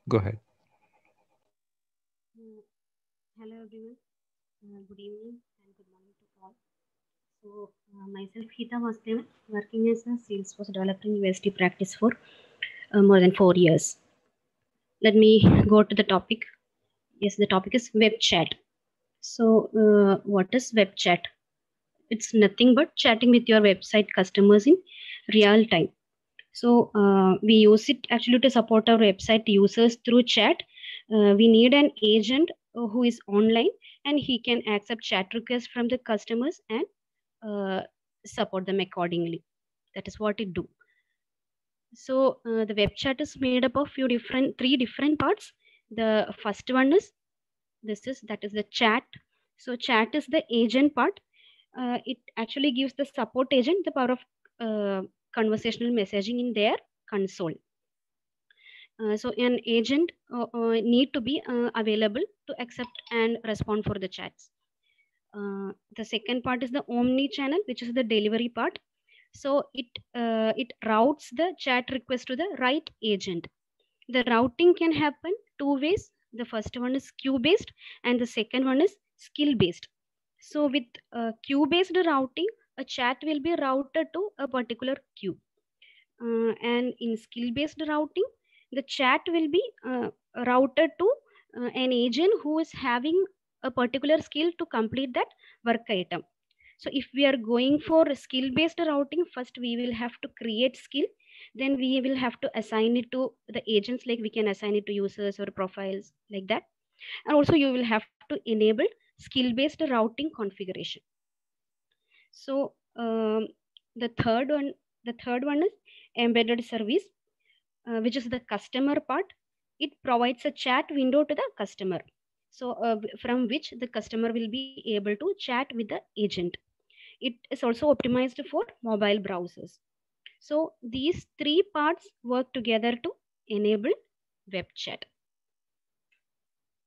Go ahead. Uh, Hello everyone. Good evening and good morning to all. Myself Hita Vasudeva, working as a Salesforce developer in USD practice for more than 4 years. Let me go to the topic. Yes, the topic is web chat. What is web chat? It's nothing but chatting with your website customers in real time. We use it actually to support our website users through chat. We need an agent who is online and he can accept chat requests from the customers and uh, support them accordingly. That is what it do. The web chat is made up of three different parts. The first one is that is the chat. So chat is the agent part. It actually gives the support agent the power of conversational messaging in their console. An agent need to be available to accept and respond for the chats. The second part is the omni channel, which is the delivery part. It routes the chat request to the right agent. The routing can happen two ways. The first one is queue based and the second one is skill based. So with queue based routing, a chat will be routed to a particular queue. And in skill based routing, the chat will be routed to an agent who is having a particular skill to complete that work item. So if we are going for skill based routing, first we will have to create skill, then we will have to assign it to the agents, like we can assign it to users or profiles like that. And also you will have to enable skill based routing configuration. So the third one the third one is embedded service, which is the customer part. It provides a chat window to the customer, from which the customer will be able to chat with the agent. It is also optimized for mobile browsers. So these three parts work together to enable web chat.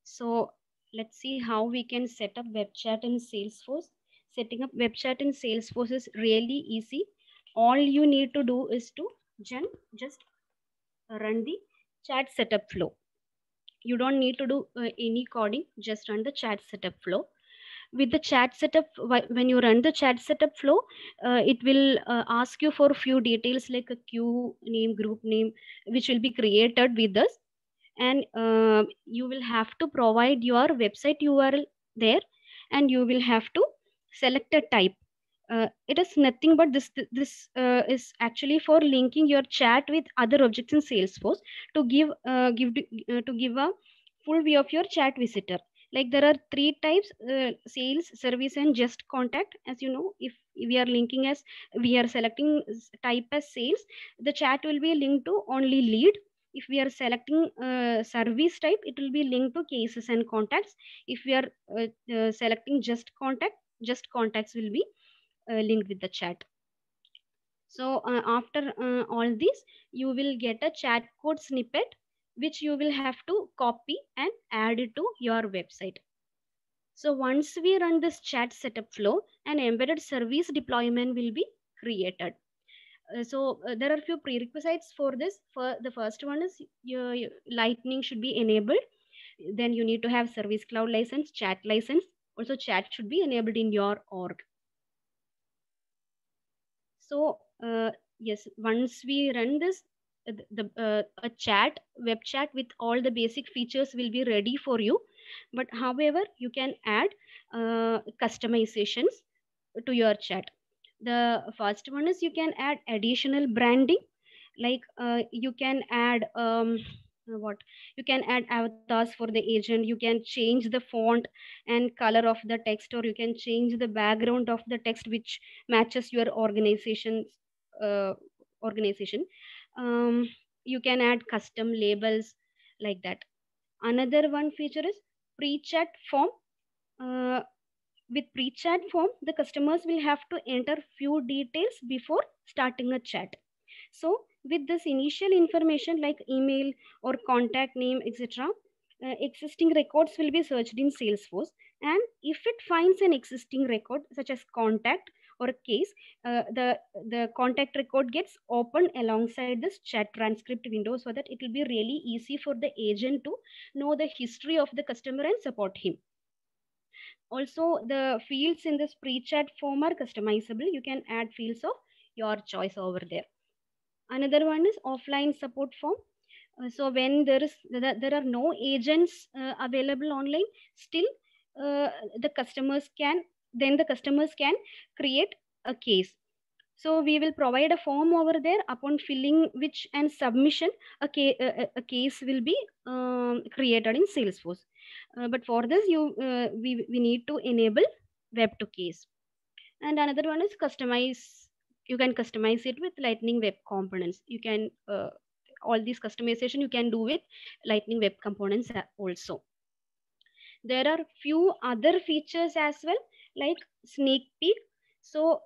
So let's see how we can set up web chat in Salesforce. Setting up web chat in Salesforce is really easy. All you need to do is to just run the chat setup flow. You don't need to do any coding, just run the chat setup flow. With the chat setup, when you run the chat setup flow, it will ask you for a few details like a queue name, group name, which will be created with us. And you will have to provide your website URL there, and you will have to select a type. It is nothing but this is actually for linking your chat with other objects in Salesforce to give a full view of your chat visitor. Like there are three types: sales, service, and just contact. As you know, if we are linking as we are selecting type as sales, the chat will be linked to only lead. If we are selecting service type, it will be linked to cases and contacts. If we are selecting just contacts will be linked with the chat. After all this, you will get a chat code snippet, which you will have to copy and add it to your website. So once we run this chat setup flow, an embedded service deployment will be created. There are few prerequisites for this. For the first one is your Lightning should be enabled. Then you need to have Service Cloud license, chat license. Also, chat should be enabled in your org. So yes, once we run this, a web chat with all the basic features will be ready for you. But however, you can add customizations to your chat. The first one is you can add additional branding, like you can add what you can add avatars for the agent. You can change the font and color of the text, or you can change the background of the text which matches your uh, organization. You can add custom labels like that. Another one feature is pre-chat form. uh, with pre-chat form, the customers will have to enter few details before starting a chat. So with this initial information like email or contact name, etc., existing records will be searched in Salesforce. And if it finds an existing record such as contact or a case, the contact record gets opened alongside this chat transcript window, so that it will be really easy for the agent to know the history of the customer and support him. Also, the fields in this pre-chat form are customizable. You can add fields of your choice over there. Another one is offline support form. So when there are no agents available online, still the customers can create a case. So we will provide a form over there, upon filling which and submission, a case will be created in Salesforce. But for this, we need to enable web to case. And another one is customize. You can customize it with Lightning Web Components. You can all these customization you can do with Lightning Web Components also. There are few other features as well, like sneak peek. So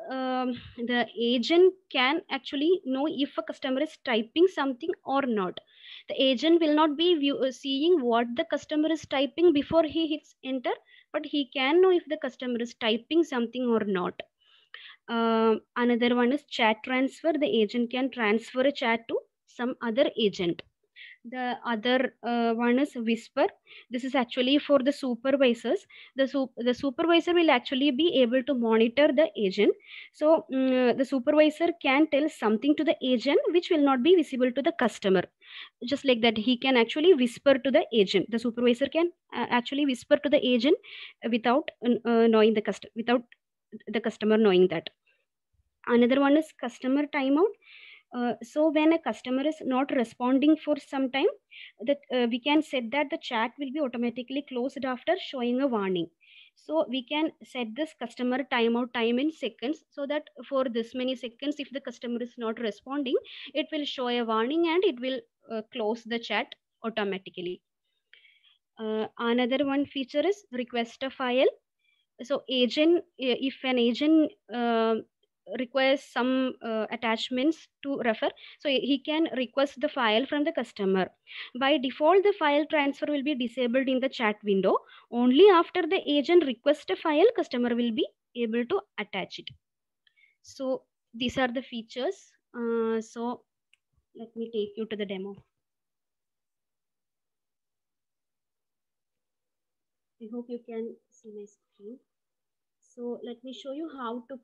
the agent can actually know if a customer is typing something or not. The agent will not be seeing what the customer is typing before he hits enter, but he can know if the customer is typing something or not. Another one is chat transfer. The agent can transfer a chat to some other agent. The other one is whisper. This is actually for the supervisors. The supervisor will actually be able to monitor the agent. So the supervisor can tell something to the agent which will not be visible to the customer. Just like that, he can actually whisper to the agent. The supervisor can actually whisper to the agent without knowing without the customer knowing that. Another one is customer timeout. So when a customer is not responding for some time, that we can set that the chat will be automatically closed after showing a warning. So we can set this customer timeout time in seconds, so that for this many seconds, if the customer is not responding, it will show a warning and it will close the chat automatically. Another one feature is request a file. So agent, if an agent requires some attachments to refer, so he can request the file from the customer. By default, the file transfer will be disabled in the chat window. Only after the agent requests a file, customer will be able to attach it. So these are the features. So let me take you to the demo. I hope you can see my screen. So let me show you how to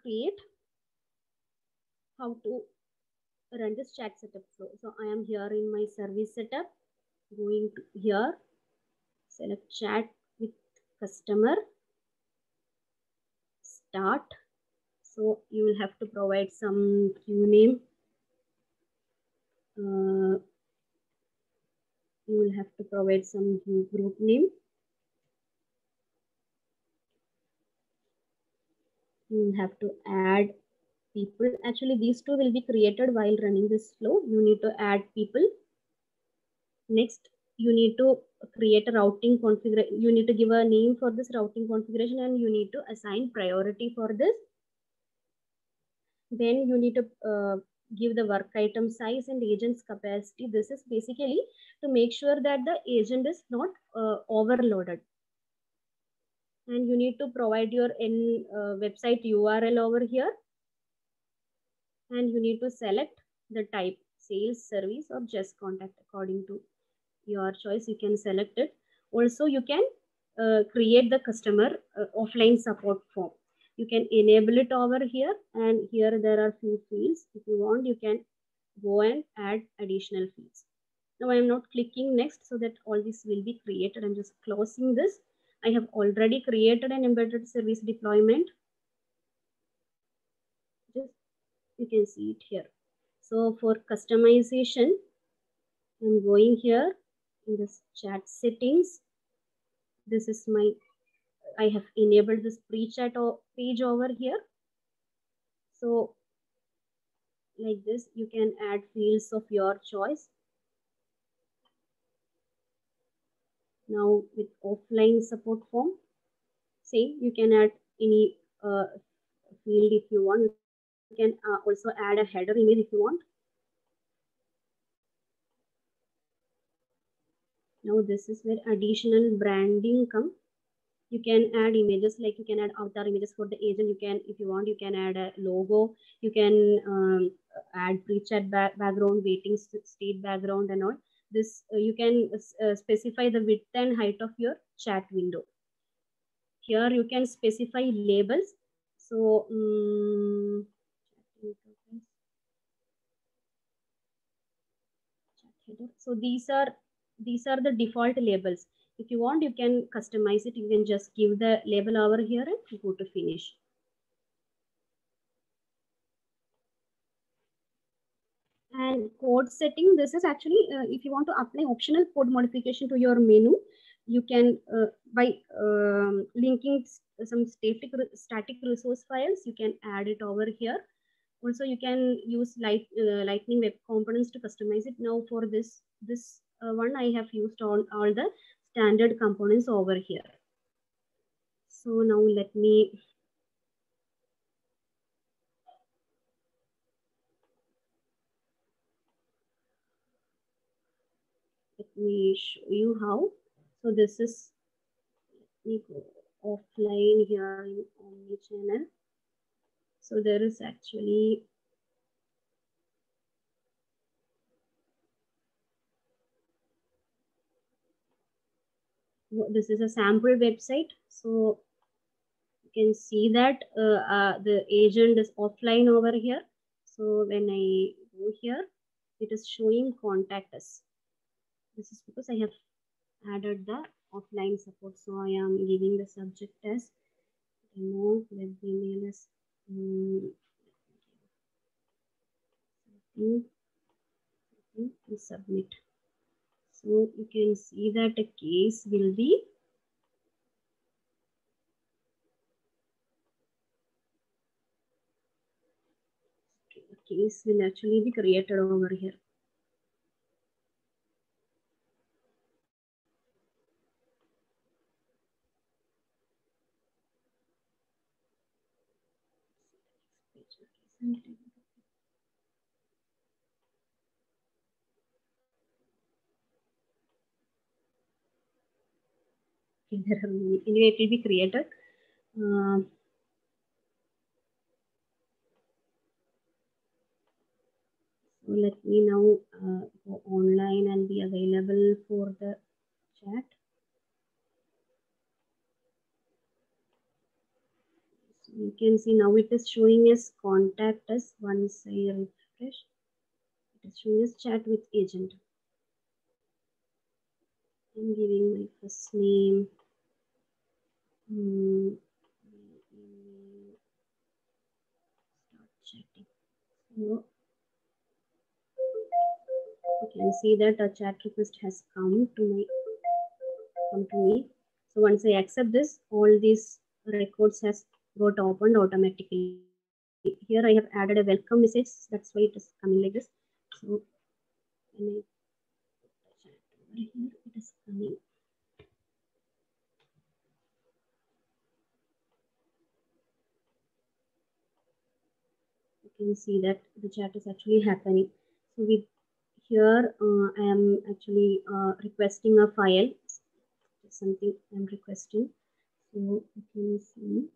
run this chat setup flow. So I am here in my service setup, going to here, select chat with customer, start. So you will have to provide some queue name. You will have to provide some group name. You will have to add people. Actually, these two will be created while running this flow. You need to add people. Next, you need to create a routing configuration. You need to give a name for this routing configuration, and you need to assign priority for this. Then you need to give the work item size and agent's capacity. This is basically to make sure that the agent is not overloaded. And you need to provide your website URL over here. And you need to select the type, sales, service, or just contact, according to your choice. You can select it. Also, you can create the customer offline support form. You can enable it over here, and here there are few fields. If you want, you can go and add additional fields. Now I am not clicking next, so that all this will be created. I'm just closing this. I have already created an embedded service deployment. Just you can see it here. So for customization, I'm going here in this chat settings. This is I have enabled this pre-chat page over here. So like this, you can add fields of your choice. Now with offline support form, say you can add any field if you want. You can also add a header image if you want. Now this is where additional branding comes. You can add images, like you can add avatar images for the agent. You can, if you want, you can add a logo. You can add pre-chat background, waiting state background and all. This you can specify the width and height of your chat window. Here you can specify labels. So so these are the default labels. If you want, you can customize it. You can just give the label over here and go to finish. And code setting, this is actually if you want to apply optional code modification to your menu, you can by linking some static resource files, you can add it over here. Also, you can use Lightning Web Components to customize it. Now for this one, I have used all the standard components over here. So now let me show you how. So this is, let me go offline here in Omnichannel. So there is actually this is a sample website. So you can see that the agent is offline over here. So when I go here, it is showing contact us. This is because I have added the offline support. So I am giving the subject as demo web email as submit. So you can see that a case will be actually be created over here. Anyway, it will be created. So let me now go online and be available for the chat. So you can see now it is showing as contact us. Once I refresh, it is showing as chat with agent. I'm giving my first name. Start chatting. So you can see that a chat request has come to me. So once I accept this, all these records has got opened automatically. Here I have added a welcome message. That's why it is coming like this. So when I put the chat over here, it is coming. You can see that the chat is actually happening. So with here, I am actually requesting a file. Something I'm requesting. So you can see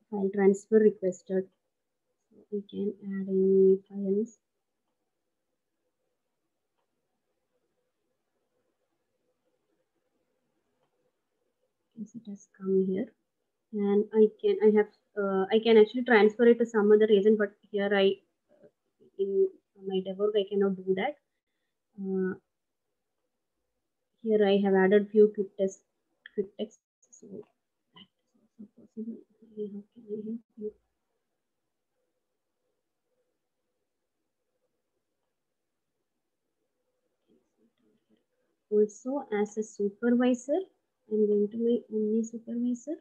file transfer requested. So we can add any files. It has come here, and I can actually transfer it to some other agent, but here in my debug I cannot do that. Here I have added few quick text, so that is also possible. How can I help you? Also, as a supervisor, I'm going to my Omni supervisor.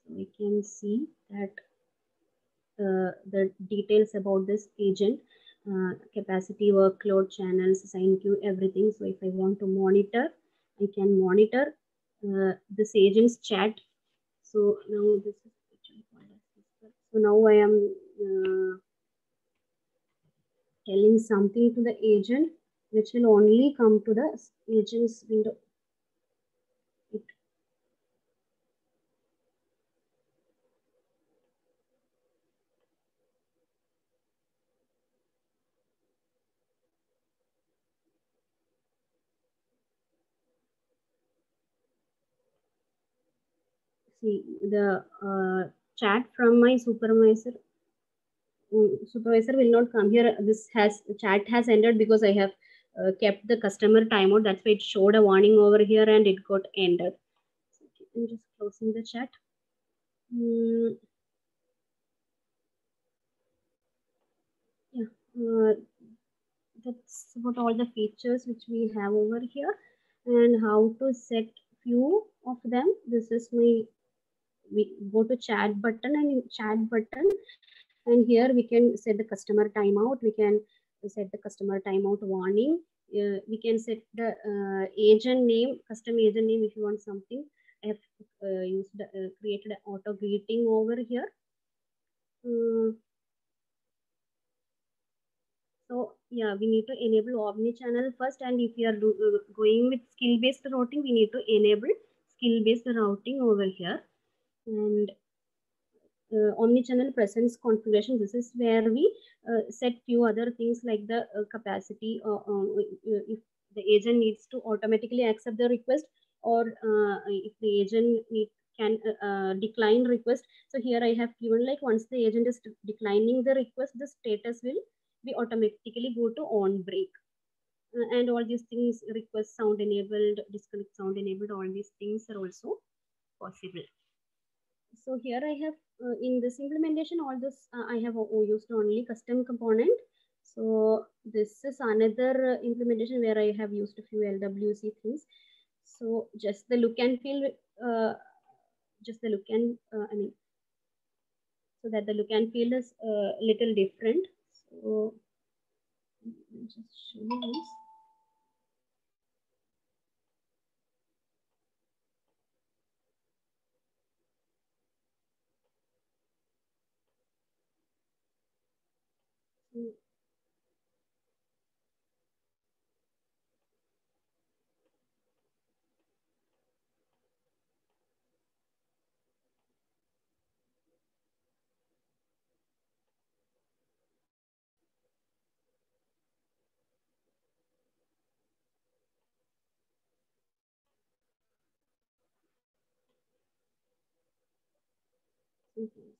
So I can see that the details about this agent, capacity, workload, channels, assign queue, everything. So if I want to monitor, I can monitor this agent's chat. So now this is actually called as. So now I am telling something to the agent. which will only come to the agents window. See the chat from my supervisor will not come here. This has chat has ended because I have kept the customer timeout. That's why it showed a warning over here and it got ended. So, I'm just closing the chat. Yeah, that's about all the features which we have over here and how to set few of them. This is my, we go to chat button, and in chat button, and here we can set the customer timeout. We can set the customer timeout warning. We can set the agent name, custom agent name if you want something. I have created an auto greeting over here. So yeah, we need to enable omni-channel first, and if you are going with skill-based routing, we need to enable skill-based routing over here. And omni-channel presence configuration, this is where we set few other things like the capacity, if the agent needs to automatically accept the request, or if the agent can decline request. So here I have given like once the agent is declining the request, the status will be automatically go to on break. And all these things, request sound enabled, disconnect sound enabled, all these things are also possible. So here I have in this implementation, all this I have used only custom component. So this is another implementation where I have used a few LWC things. So just the look and feel, just the look and I mean, so that the look and feel is a little different. So just show you this.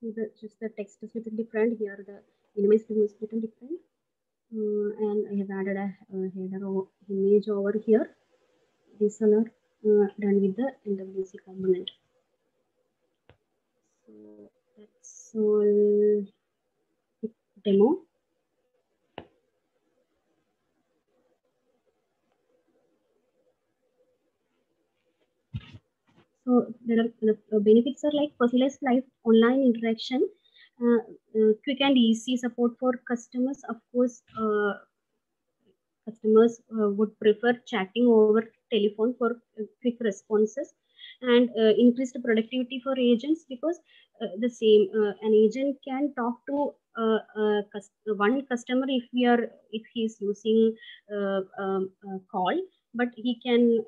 See the just the text is little different here. The minimize is little different, and I have added a header image over here. These are done with the LWC component. So that's all demo. So there are the benefits are like personalized live online interaction, quick and easy support for customers. Of course, customers would prefer chatting over telephone for quick responses, and increased productivity for agents, because the same an agent can talk to one customer if he is using call, but he can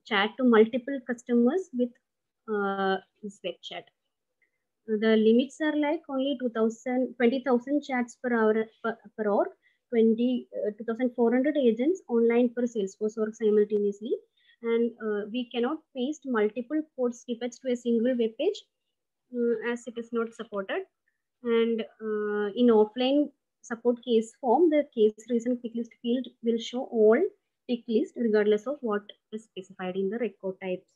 chat to multiple customers with his web chat. The limits are like only 20,000 chats per hour, per hour, 2,400 agents online per Salesforce work simultaneously, and we cannot paste multiple code snippets to a single web page as it is not supported. And in offline support case form, the case reason pick list field will show all pick list regardless of what is specified in the record types.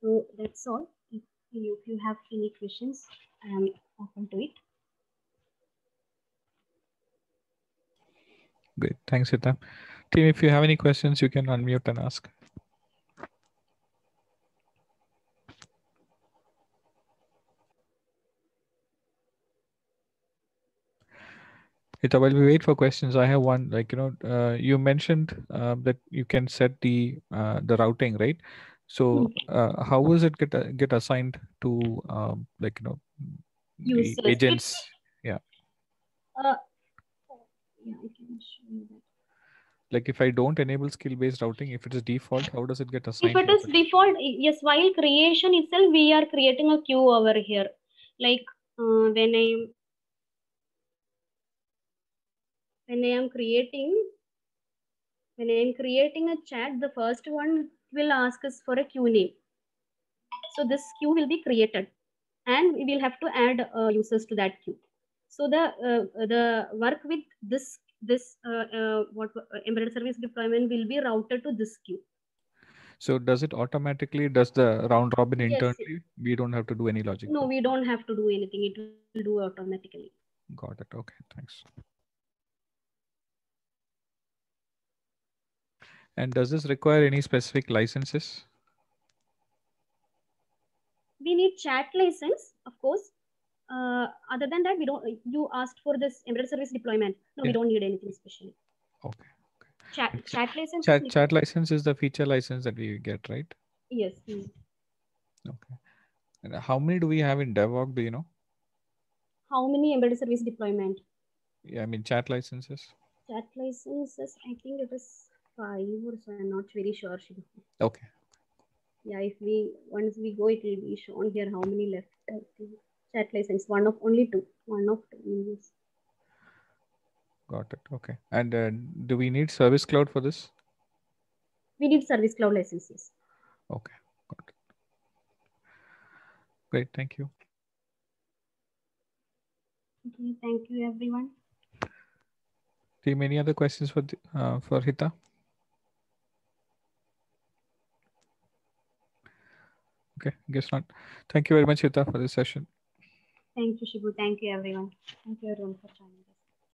So that's all. If you have any questions, I am open to it. Great. Thanks, Hita. Team, if you have any questions, you can unmute and ask. Hita, while we wait for questions, I have one. Like, you mentioned that you can set the routing, right? So how was it get assigned to the Users. agents? Yeah. Yeah, I can show you that. Like if I don't enable skill-based routing, if it is default, how does it get If assigned it to a is default, yes, while creation itself, we are creating a queue over here. Like when I am creating a chat, the first one will ask us for a queue name. So this queue will be created, and we will have to add users to that queue. So the work with this embedded service deployment will be routed to this queue. So does it automatically does the round robin Yes. internally? We don't have to do any logic No, there. we don't have to do anything. It will do automatically. Got it. Okay, thanks. And does this require any specific licenses? We need chat license, of course. Other than that, we don't. You asked for this embedded service deployment. No, we Yeah. don't need anything specially. Okay. Chat And license. chat license is the feature license that we get, right? Yes. Okay. And how many do we have in DevOps? Do you know? How many embedded service deployment? Yeah, I mean chat licenses. Chat licenses, I think it is 5 or so. I'm not very sure. Okay. Yeah, if we once we go, it will be shown here how many left. I think. Chat license, one of only two. One of two. Yes. Got it. Okay. And do we need Service Cloud for this? We need service cloud licenses. Okay. Got it. Great. Thank you. Okay. Thank you, everyone. Team, any other questions for Hita? Okay, guess not. Thank you very much, Hita, for this session. Thank you, Shibu. Thank you, everyone. Thank you, everyone, for joining.